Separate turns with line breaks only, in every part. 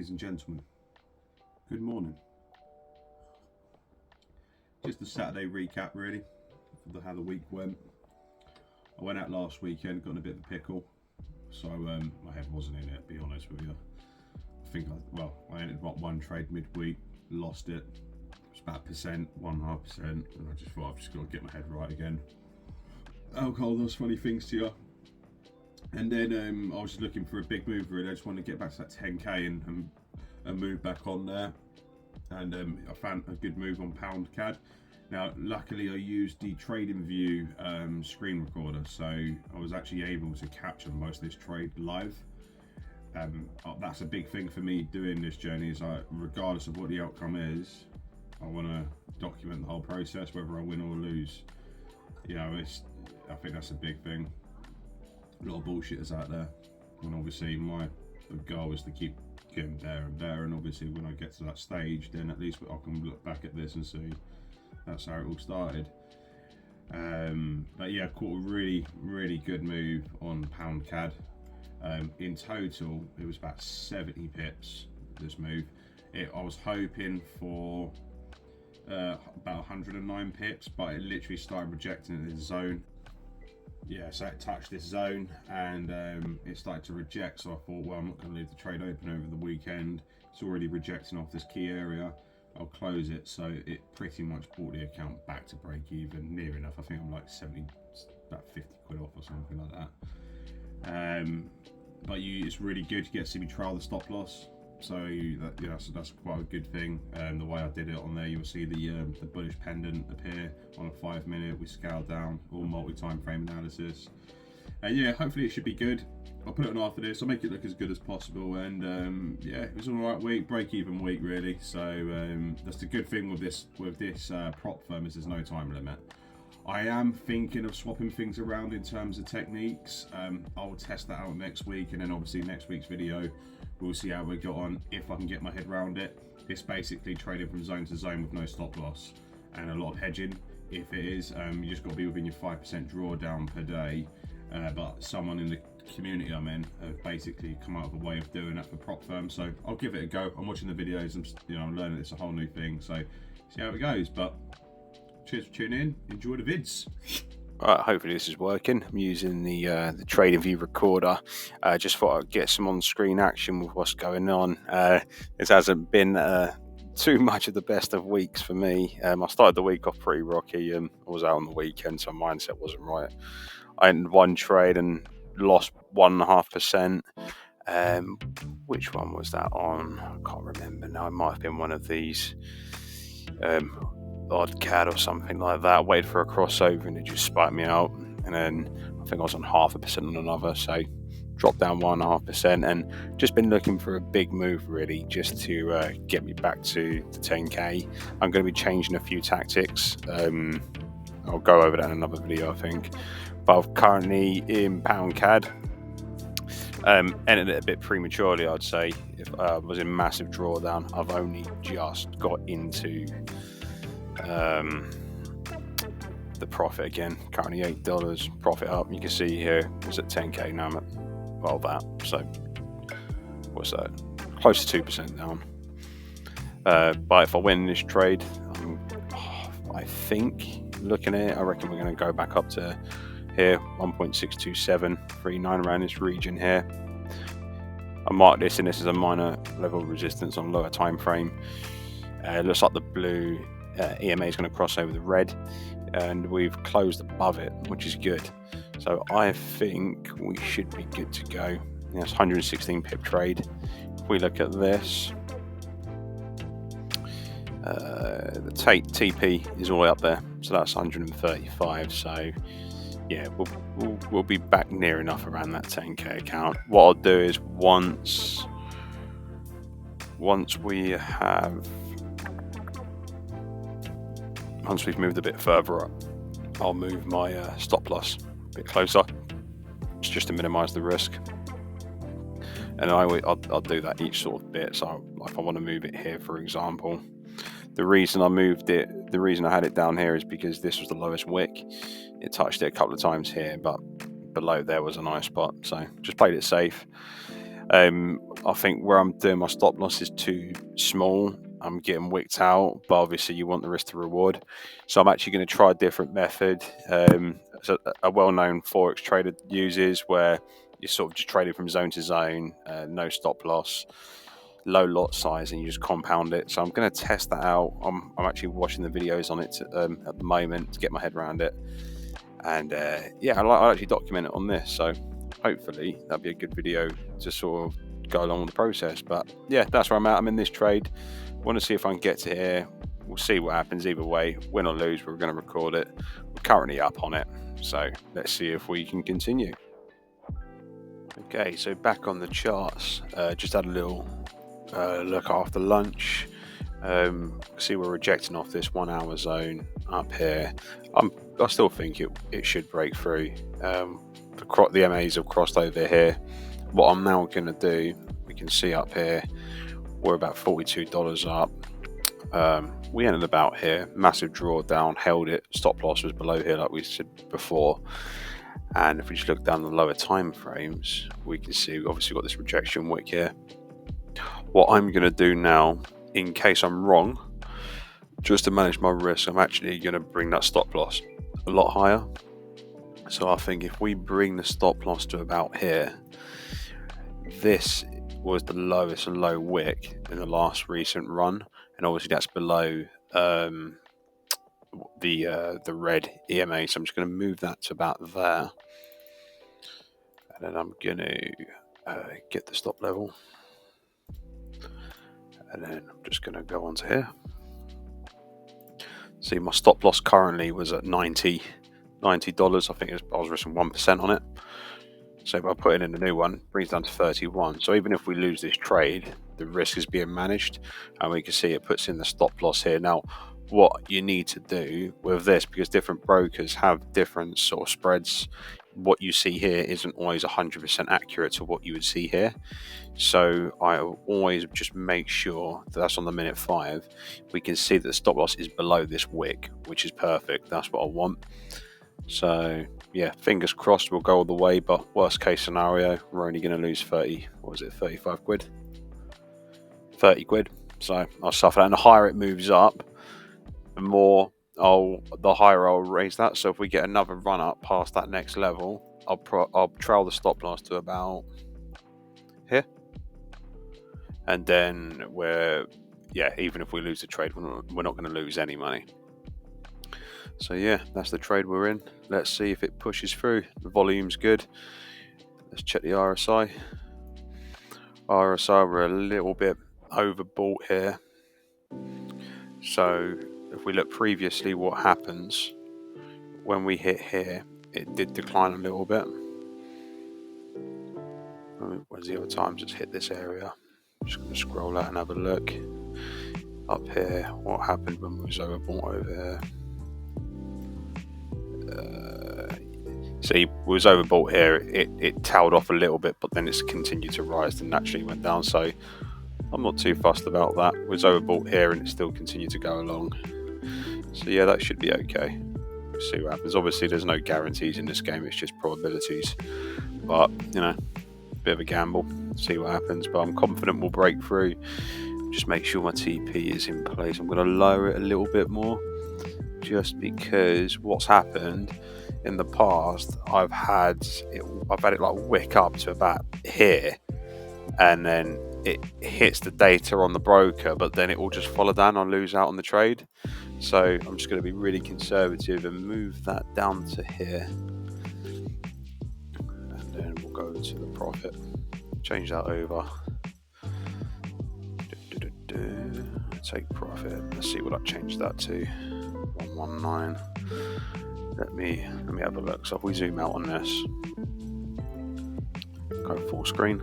Ladies and gentlemen, good morning. Just a Saturday recap, really, for how the week went. I went out last weekend, got in a bit of a pickle, so my head wasn't in it, to be honest with you. I entered one trade midweek, lost it. It's about 1.5%, and I just thought I've just got to get my head right again. Alcohol does funny things to you. And then I was just looking for a big move, really. I just wanted to get back to that 10k and move back on there. And I found a good move on pound CAD. Now, luckily, I used the TradingView screen recorder, so I was actually able to capture most of this trade live. That's a big thing for me doing this journey. Is regardless of what the outcome is, I want to document the whole process, whether I win or lose. I think that's a big thing. A lot of bullshitters out there, and obviously the goal is to keep getting better and better. And obviously, when I get to that stage, then at least I can look back at this and see that's how it all started. But yeah, caught a really good move on pound CAD. In total, it was about 70 pips. This move, I was hoping for about 109 pips, but it literally started rejecting this zone. Yeah, so it touched this zone and it started to reject, so I thought, well, I'm not going to leave the trade open over the weekend. It's already rejecting off this key area. I'll close it. So it pretty much brought the account back to break even, near enough. I think I'm like about 50 quid off or something like that. But it's really good. You get to see me trial the stop loss, so that's quite a good thing. The way I did it on there, you'll see the bullish pendant appear on a 5 minute. We scaled down, all multi-time frame analysis, and yeah, hopefully it should be good. I'll put it on after this. I'll make it look as good as possible, and yeah, it was an alright week, break-even week really. So that's the good thing with this prop firm is there's no time limit. I am thinking of swapping things around in terms of techniques. I'll test that out next week, and then obviously next week's video we'll see how we got on, if I can get my head around it. It's basically trading from zone to zone with no stop loss and a lot of hedging. If it is, you just got to be within your 5% drawdown per day. But someone in the community I'm in have basically come up with a way of doing that for prop firms. So I'll give it a go. I'm watching the videos. I'm learning it's a whole new thing. So see how it goes. But cheers for tuning in. Enjoy the vids.
Hopefully this is working. I'm using the TradingView recorder. Just thought I'd get some on-screen action with what's going on. This hasn't been too much of the best of weeks for me. I started the week off pretty rocky. I was out on the weekend, so my mindset wasn't right. I entered one trade and lost 1.5%. Which one was that on? I can't remember now. It might have been one of these. Odd CAD or something like that. I waited for a crossover and it just spiked me out, and then I think I was on 0.5% on another, so dropped down 1.5%, and just been looking for a big move really, just to get me back to the 10k. I'm going to be changing a few tactics. I'll go over that in another video, I think. But I'm currently in pound CAD. Ended it a bit prematurely, I'd say. If I was in massive drawdown, I've only just got into the profit again. Currently $8 profit up. You can see here it's at 10k now. I'm at that. So what's that? Close to 2% down. But if I win this trade, I think looking at it, I reckon we're going to go back up to here 1.62739 around this region here. I marked this, and this is a minor level of resistance on lower time frame. It looks like the blue EMA is going to cross over the red, and we've closed above it, which is good. So I think we should be good to go. It's 116 pip trade. If we look at this, the TP is all the way up there, so that's 135. So yeah, we'll be back near enough around that 10k account. What I'll do is once we've moved a bit further up, I'll move my stop loss a bit closer, just to minimise the risk. And I'll do that each sort of bit. So if I want to move it here, for example, the reason I had it down here is because this was the lowest wick. It touched it a couple of times here, but below there was a nice spot. So just played it safe. I think where I'm doing my stop loss is too small. I'm getting wicked out, but obviously you want the risk to reward. So I'm actually going to try a different method. So a well-known Forex trader uses, where you're sort of just trading from zone to zone, no stop loss, low lot size, and you just compound it. So I'm going to test that out. I'm actually watching the videos on it at the moment to get my head around it. And yeah, I'll actually document it on this. So hopefully that'll be a good video to sort of go along with the process. But yeah, that's where I'm at. I'm in this trade. Want to see if I can get to here. We'll see what happens either way. Win or lose, we're going to record it. We're currently up on it, so let's see if we can continue. Okay, so back on the charts. Just had a little look after lunch. See, we're rejecting off this 1 hour zone up here. I still think it should break through. The MAs have crossed over here. What I'm now going to do, we can see up here, we're about $42 up. We ended about here, massive drawdown, held it, stop loss was below here like we said before. And if we just look down the lower time frames, we can see we've obviously got this rejection wick here. What I'm going to do now, in case I'm wrong, just to manage my risk, I'm actually going to bring that stop loss a lot higher. So I think if we bring the stop loss to about here, this was the lowest low wick in the last recent run, and obviously that's below the red EMA. So I'm just going to move that to about there, and then I'm going to get the stop level, and then I'm just going to go onto here. See, my stop loss currently was at $90. I think I was risking 1% on it. So by putting in a new one, brings down to 31. So even if we lose this trade, the risk is being managed, and we can see it puts in the stop loss here. Now, what you need to do with this, because different brokers have different sort of spreads, what you see here isn't always 100% accurate to what you would see here. So I always just make sure that's on the minute 5. We can see that the stop loss is below this wick, which is perfect. That's what I want. So yeah, fingers crossed we'll go all the way, but worst case scenario, we're only going to lose 35 quid? 30 quid. So I'll suffer that, and the higher it moves up, the higher I'll raise that. So if we get another run up past that next level, I'll trail the stop loss to about here, and then even if we lose the trade, we're not going to lose any money. So yeah, that's the trade we're in. Let's see if it pushes through. The volume's good. Let's check the RSI. We're a little bit overbought here. So if we look previously, what happens when we hit here, it did decline a little bit. Where's the other times it's hit this area? I'm just going to scroll out and have a look. Up here, what happened when we was overbought over here? See, we was overbought here. It tailed off a little bit, but then it's continued to rise and naturally went down. So I'm not too fussed about that. We was overbought here and it still continued to go along. So yeah, that should be okay. We'll see what happens. Obviously, there's no guarantees in this game. It's just probabilities. But bit of a gamble. See what happens. But I'm confident we'll break through. Just make sure my TP is in place. I'm going to lower it a little bit more, just because what's happened in the past, I've had it like wick up to about here, and then it hits the data on the broker, but then it will just follow down. I'll lose out on the trade. So I'm just going to be really conservative and move that down to here, and then we'll go to the profit. Change that over. Take profit. Let's see what I changed that to. 119. Let me have a look. So if we zoom out on this, go full screen,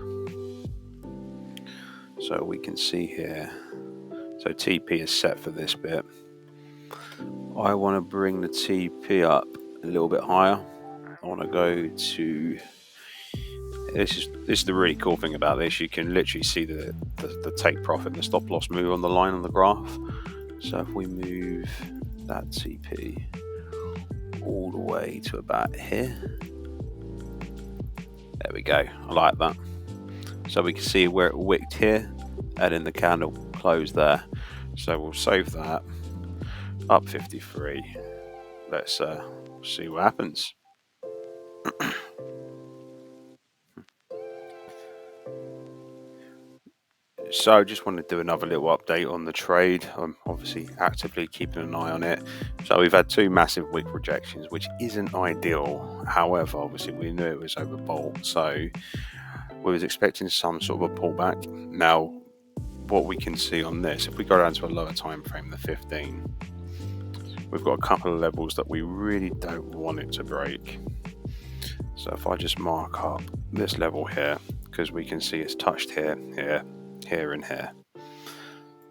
so we can see here. So TP is set for this bit. I want to bring the TP up a little bit higher. I want to go to. This is the really cool thing about this. You can literally see the take profit and the stop loss move on the line on the graph. So if we move that TP all the way to about here, there we go. I like that. So we can see where it wicked here, and then the candle closed there. So we'll save that. Up 53. Let's see what happens. So I just wanted to do another little update on the trade. I'm obviously actively keeping an eye on it. So we've had two massive wick rejections, which isn't ideal. However, obviously we knew it was overbought, so we was expecting some sort of a pullback. Now, what we can see on this, if we go down to a lower time frame, the 15, we've got a couple of levels that we really don't want it to break. So if I just mark up this level here, because we can see it's touched here, here, here, and here.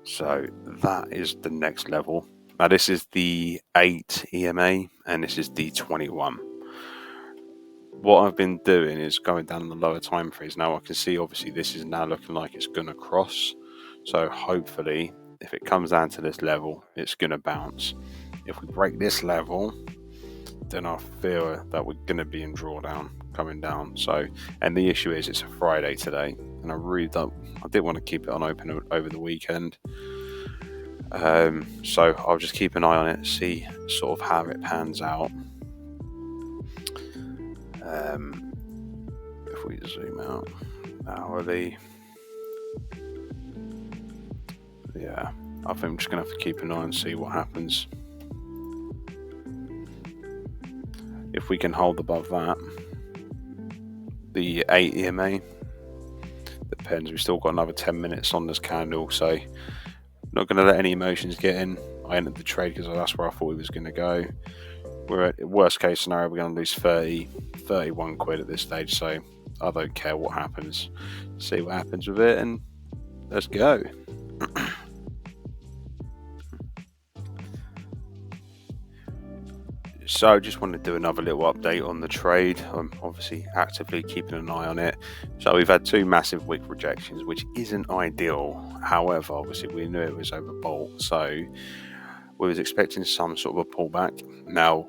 So that is the next level. Now this is the 8 EMA and this is the 21. What I've been doing is going down in the lower time frames. Now I can see obviously this is now looking like it's going to cross. So hopefully if it comes down to this level, it's going to bounce. If we break this level, then I feel that we're going to be in drawdown coming down. So, and the issue is it's a Friday today, and I didn't want to keep it on open over the weekend. So I'll just keep an eye on it, see sort of how it pans out. If we zoom out hourly, yeah, I think I'm just gonna have to keep an eye and see what happens. If we can hold above that, the 8 EMA, depends. We've still got another 10 minutes on this candle, so not going to let any emotions get in. I entered the trade because that's where I thought it was going to go. We're at worst case scenario, we're going to lose 31 quid at this stage, so I don't care what happens. See what happens with it, and let's go. So I just wanted to do another little update on the trade. I'm obviously actively keeping an eye on it. So we've had two massive wick rejections, which isn't ideal. However, obviously we knew it was overbought, so we was expecting some sort of a pullback. Now,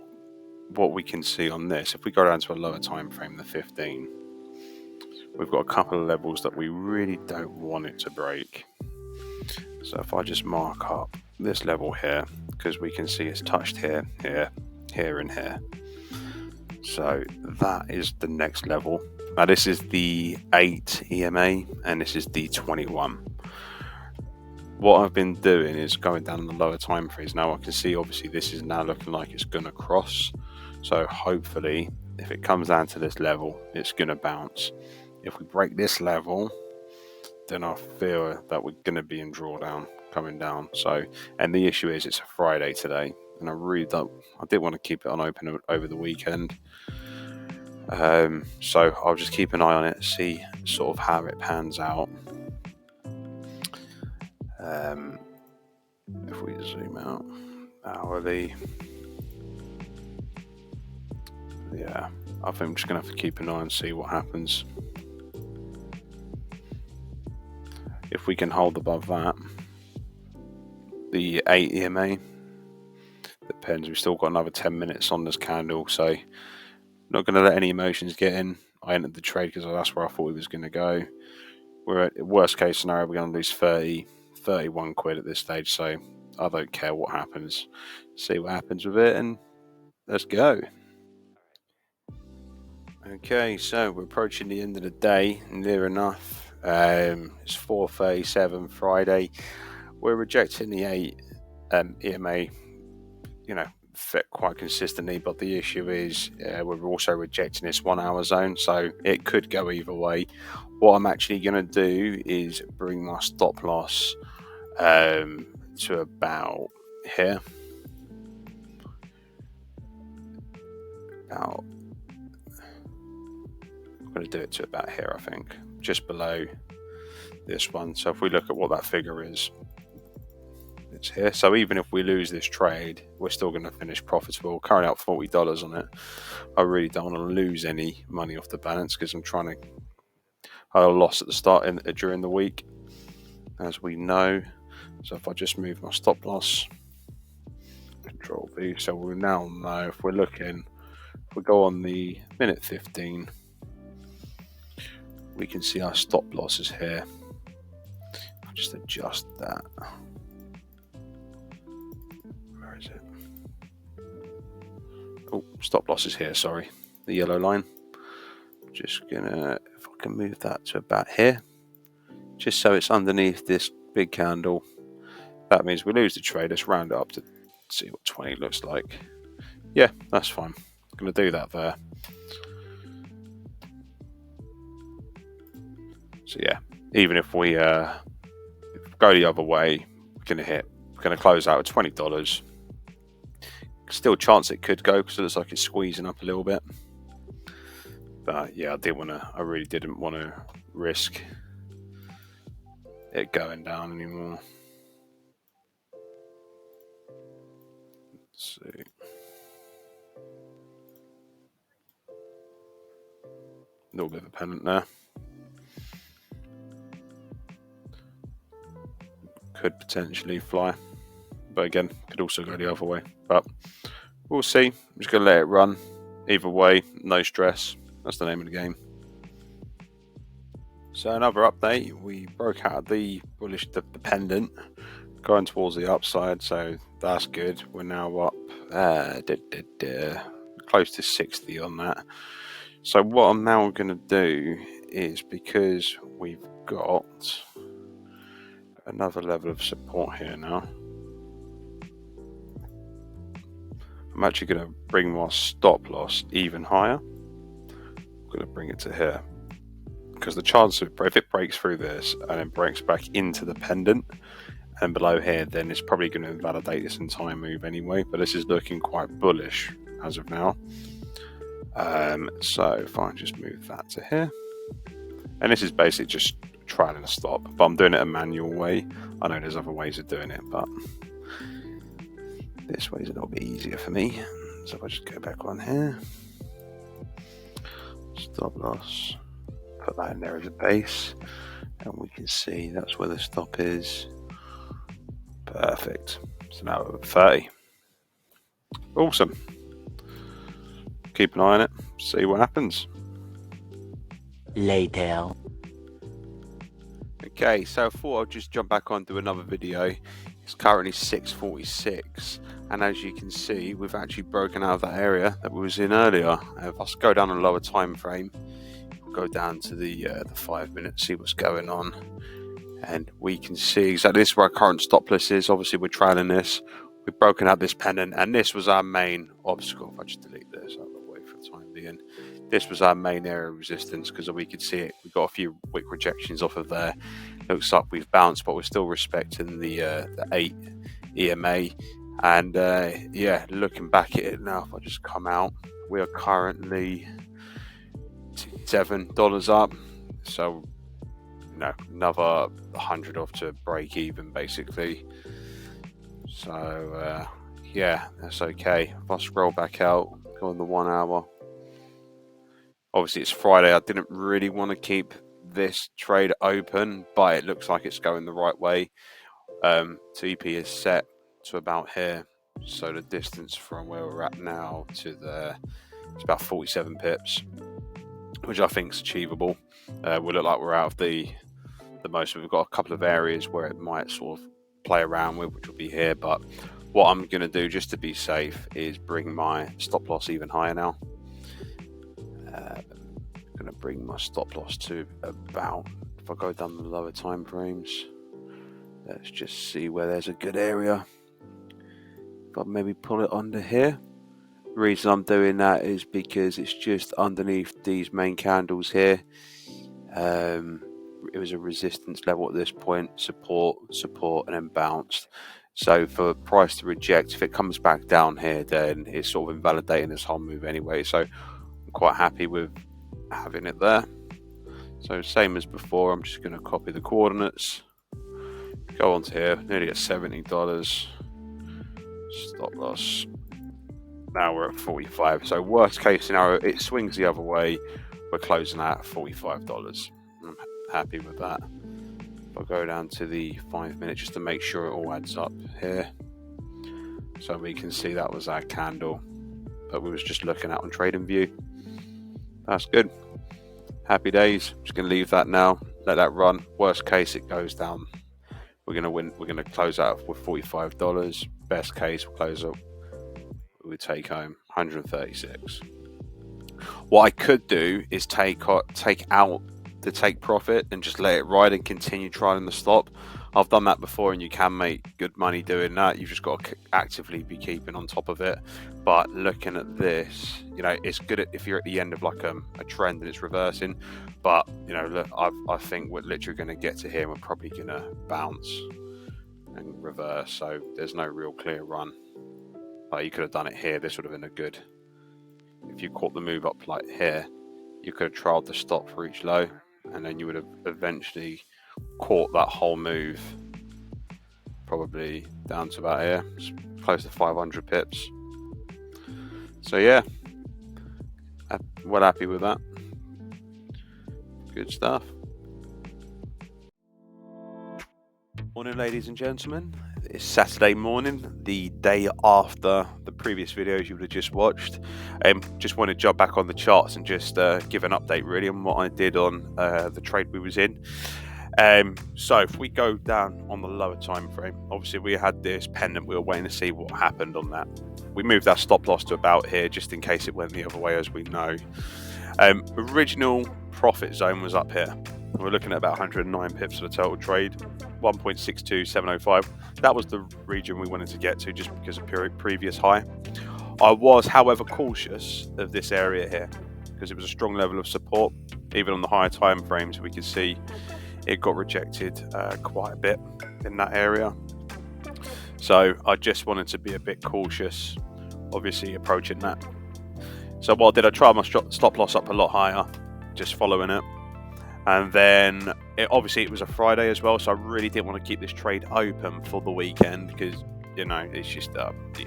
what we can see on this, if we go down to a lower time frame, the 15, we've got a couple of levels that we really don't want it to break. So if I just mark up this level here, because we can see it's touched here, here, here, and here. So that is the next level. Now this is the 8 EMA and this is the 21. What I've been doing is going down in the lower time frames. Now I can see obviously this is now looking like it's going to cross. So hopefully if it comes down to this level, it's going to bounce. If we break this level, then I feel that we're going to be in drawdown coming down. So, and the issue is it's a Friday today, and I did want to keep it on open over the weekend. So I'll just keep an eye on it, see sort of how it pans out. If we zoom out hourly, yeah, I think I'm just gonna have to keep an eye and see what happens. If we can hold above that, the 8 EMA, depends. We've still got another 10 minutes on this candle, so not going to let any emotions get in. I entered the trade because that's where I thought it was going to go. We're at worst case scenario, we're going to lose 31 quid at this stage, so I don't care what happens. See what happens with it, and let's go. Okay, so we're approaching the end of the day, near enough. It's 4:37 Friday. We're rejecting the 8 EMA, fit quite consistently, but the issue is we're also rejecting this 1 hour zone, so it could go either way. What I'm actually going to do is bring my stop loss to about here. I'm going to do it to about here, I think, just below this one. So if we look at what that figure is, it's here. So even if we lose this trade, we're still going to finish profitable. Currently out $40 on it. I really don't want to lose any money off the balance because I'm trying to. I had a loss at the start during the week, as we know. So if I just move my stop loss, Control V, so we now know if we go on the minute 15, we can see our stop losses here. I'll just adjust that. Where is it? Oh, stop losses here, sorry. The yellow line. Just gonna, if I can move that to about here, just so it's underneath this big candle. That means we lose the trade. Let's round it up to see what 20 looks like. Yeah, that's fine. I'm gonna do that there. So yeah, even if we go the other way, we're gonna close out at $20. Still a chance it could go because it looks like it's squeezing up a little bit. But yeah, I really didn't want to risk it going down anymore. Let's see. A little bit of a pennant there. Could potentially fly, but again, could also go the other way. But we'll see. I'm just going to let it run. Either way, no stress. That's the name of the game. So another update. We broke out of the bullish, the pendant, going towards the upside. So that's good. We're now up close to 60 on that. So what I'm now going to do is, because we've got another level of support here now, I'm actually going to bring my stop loss even higher. I'm going to bring it to here, because the chance of, if it breaks through this and then breaks back into the pendant and below here, then it's probably going to invalidate this entire move anyway. But this is looking quite bullish as of now. So if I just move that to here, and this is basically just trialing a stop, but I'm doing it a manual way. I know there's other ways of doing it, but this way is a little bit easier for me. So if I just go back on here, stop loss, put that in there as a base, and we can see that's where the stop is. Perfect. So now we're at 30. Awesome. Keep an eye on it, see what happens.
Later.
Okay, so I thought I'd just jump back on to another video. It's currently 6:46, and as you can see, we've actually broken out of that area that we was in earlier. If I go down a lower time frame, we'll go down to the 5 minutes, see what's going on, and we can see exactly this is where our current stop loss is. Obviously, we're trailing this. We've broken out this pendant, and this was our main obstacle. If I just delete this out of the way for the time being, this was our main area of resistance, because we could see it. We got a few wick rejections off of there. Looks like we've bounced, but we're still respecting the 8 EMA. And yeah, looking back at it now, if I just come out, we are currently $7 up. So another 100 off to break even basically. So yeah, that's okay. If I scroll back out, go on the 1 hour. Obviously it's Friday. I didn't really want to keep this trade open, but it looks like it's going the right way. TP is set to about here, so the distance from where we're at now to there, it's about 47 pips, which I think is achievable. We look like we're out of the most. We've got a couple of areas where it might sort of play around with, which will be here, but what I'm going to do just to be safe is bring my stop loss even higher now. I'm going to bring my stop loss to about, if I go down the lower time frames, let's just see where there's a good area. If I maybe pull it under here. The reason I'm doing that is because it's just underneath these main candles here. It was a resistance level at this point, support, and then bounced. So for price to reject, if it comes back down here, then it's sort of invalidating this whole move anyway. So I'm quite happy with having it there. So same as before, I'm just going to copy the coordinates, go onto here, nearly at $70. Stop loss. Now we're at 45. So worst case scenario, it swings the other way. We're closing at $45. I'm happy with that. If I go down to the 5 minutes just to make sure it all adds up here, so we can see that was our candle that we was just looking at on TradingView. That's good. happy days. Just going to leave that now, let that run. Worst case, it goes down. We're going to win. We're going to close out with $45. Best case, we'll close up. We take home 136. What I could do is take out the take profit and just let it ride and continue trying the stop. I've done that before, and you can make good money doing that. You've just got to actively be keeping on top of it. But looking at this, it's good if you're at the end of like a trend and it's reversing. But look, I think we're literally going to get to here and we're probably going to bounce and reverse. So there's no real clear run. Like, you could have done it here. This would have been a good. If you caught the move up like here, you could have trialed the stop for each low, and then you would have eventually caught that whole move, probably down to about here, close to 500 pips. So yeah, well happy with that. Good stuff. Morning, ladies and gentlemen. It's Saturday morning, the day after the previous videos you would have just watched. Just want to jump back on the charts and just give an update really on what I did on the trade we was in. So if we go down on the lower time frame, obviously we had this pendant. We were waiting to see what happened on that. We moved our stop loss to about here just in case it went the other way, as we know. Original profit zone was up here. We're looking at about 109 pips for the total trade, 1.62705. That was the region we wanted to get to just because of previous high. I was, however, cautious of this area here because it was a strong level of support. Even on the higher time frames, we could see it got rejected quite a bit in that area. So I just wanted to be a bit cautious, obviously approaching that. So what did I try my stop loss up a lot higher, just following it. And then it was a Friday as well, so I really didn't want to keep this trade open for the weekend because it's just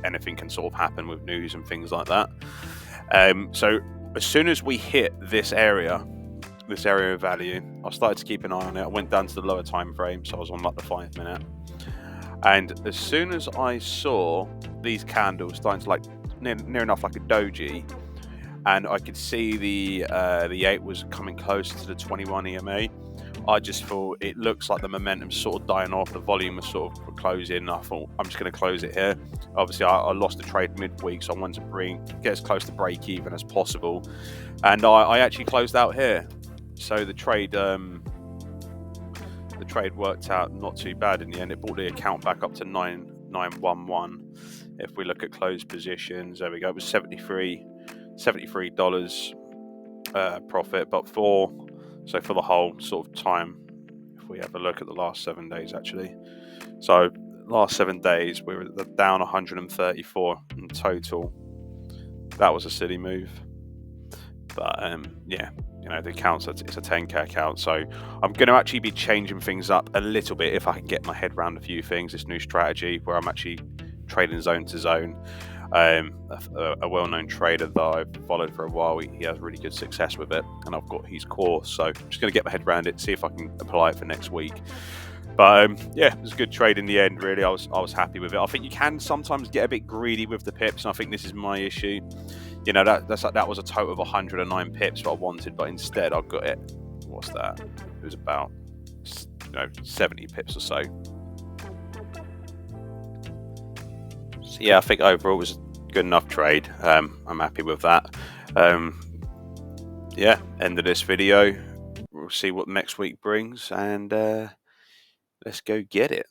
anything can sort of happen with news and things like that. So as soon as we hit this area of value, I started to keep an eye on it. I went down to the lower time frame, so I was on like the 5 minute. And as soon as I saw these candles starting to like near enough like a doji, and I could see the 8 was coming closer to the 21 EMA, I just thought it looks like the momentum's sort of dying off. The volume was sort of closing. I thought I'm just going to close it here. Obviously, I lost the trade midweek, so I wanted to get as close to break even as possible. And I actually closed out here. So the trade worked out not too bad in the end. It brought the account back up to 9911. If we look at closed positions, there we go. It was $73 profit, but for the whole sort of time, if we have a look at the last 7 days actually, so last 7 days we were down 134 in total. That was a silly move, but the account's it's a 10k account, so I'm going to actually be changing things up a little bit if I can get my head around a few things. This new strategy where I'm actually trading zone to zone. A well-known trader that I've followed for a while, he has really good success with it, and I've got his course, so I'm just going to get my head around it, see if I can apply it for next week. But it was a good trade in the end. Really, I was happy with it. I think you can sometimes get a bit greedy with the pips, and I think this is my issue. That was a total of 109 pips that I wanted, but instead I got it. What's that? It was about 70 pips or so. So yeah, I think overall it was a good enough trade. I'm happy with that. End of this video. We'll see what next week brings, and let's go get it.